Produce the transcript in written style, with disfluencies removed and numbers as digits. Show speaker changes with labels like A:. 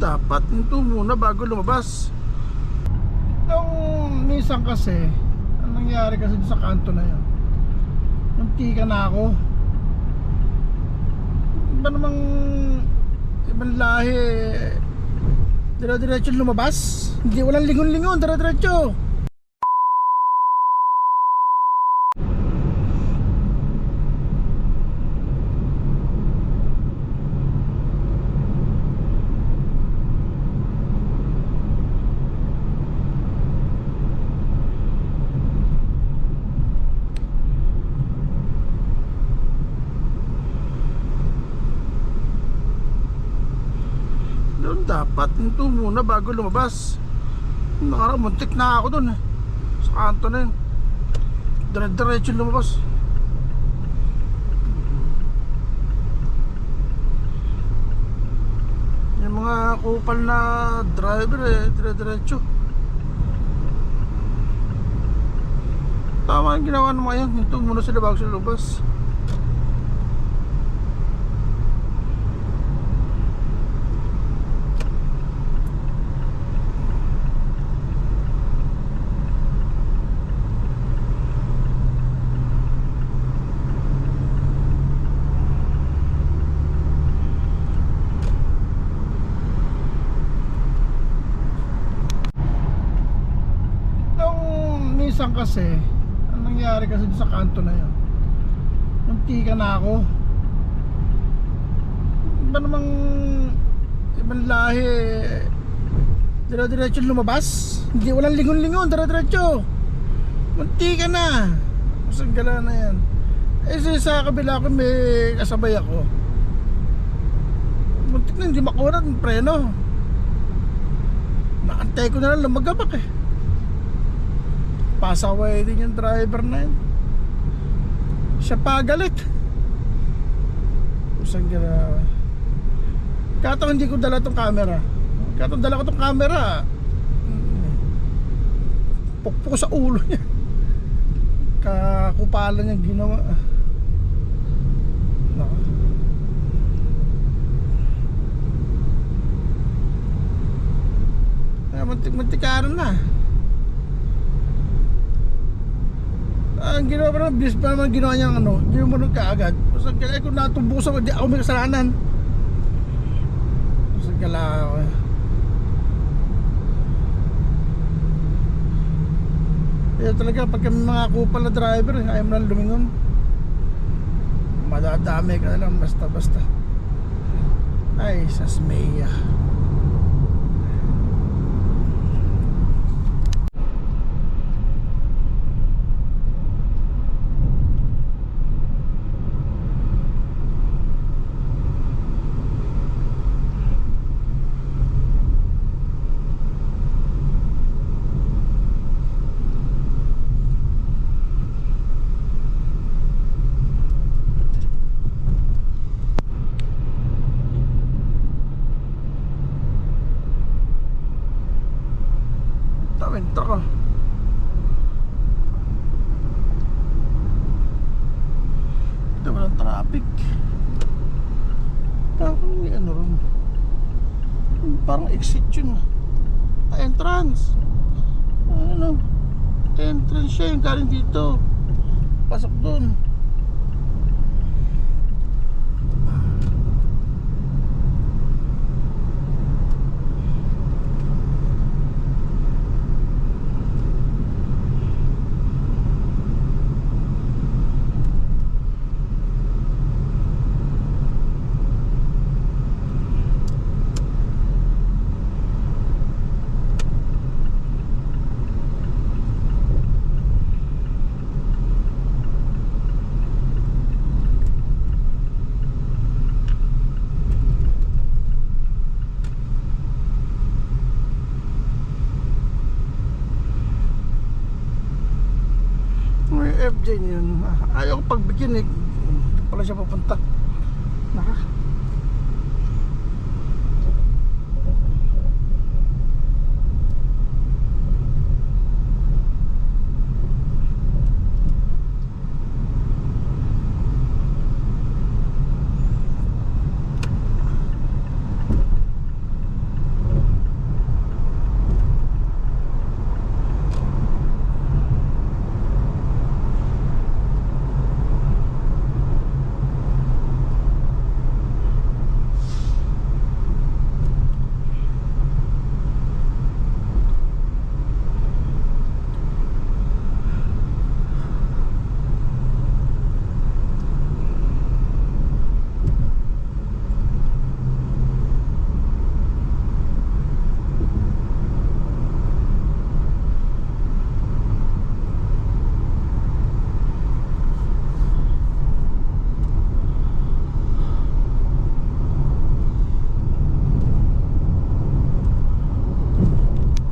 A: Dapat ito muna bago lumabas. Yung minsan kasi ang nangyari kasi sa kanto na yun, muntika na ako. Iba namang ibang lahi, dire-diretso lumabas. Hindi, walang lingon-lingon, dire-diretso. Dapat ito muna bago lumabas. Muntik na ako dun sa kanto na yun, dire-diretso lumabas. Yung mga kupal na driver dire-diretso. Tama yung ginawa naman yan. Ito muna sila bago sila lumabas. Minsan kasi ang nangyari kasi sa kanto na yun, muntika na ako. Iba namang ibang lahi, dire-diretso lumabas. Hindi, walang lingon-lingon, dire-diretso. Muntika na. Masang gala na yan. Sa kabila ko may kasabay ako, muntik na hindi makuha ng preno. Naantay ko na lang lumagabak pasaway din yung driver na yun. Siya pa galit. Usang gila. Katong hindi ko dala tong camera. Katong dala ko tong camera, pukpok sa ulo niya. Kakupalan niyang ginawa. Nako. Muntik-muntikaran na. Ang ginawa pa naman, bis pa naman ginawa niyang hindi mo nung kaagad. Masang kaya kung natubusan ko, di ako may kasalanan. Masang kala ako kaya talaga pag kami mga kupal na driver, ayaw mo lang lumingon. Madadami ka na lang basta-basta. Ay, sasmeya. Wenta ka. Ito walang traffic. Parang may ron, parang exit yun. Entrance. Entrance siya yung galing dito, pasok dun. FJ yun. Ayaw ko pagbigyan Dito pala siya papunta. Naka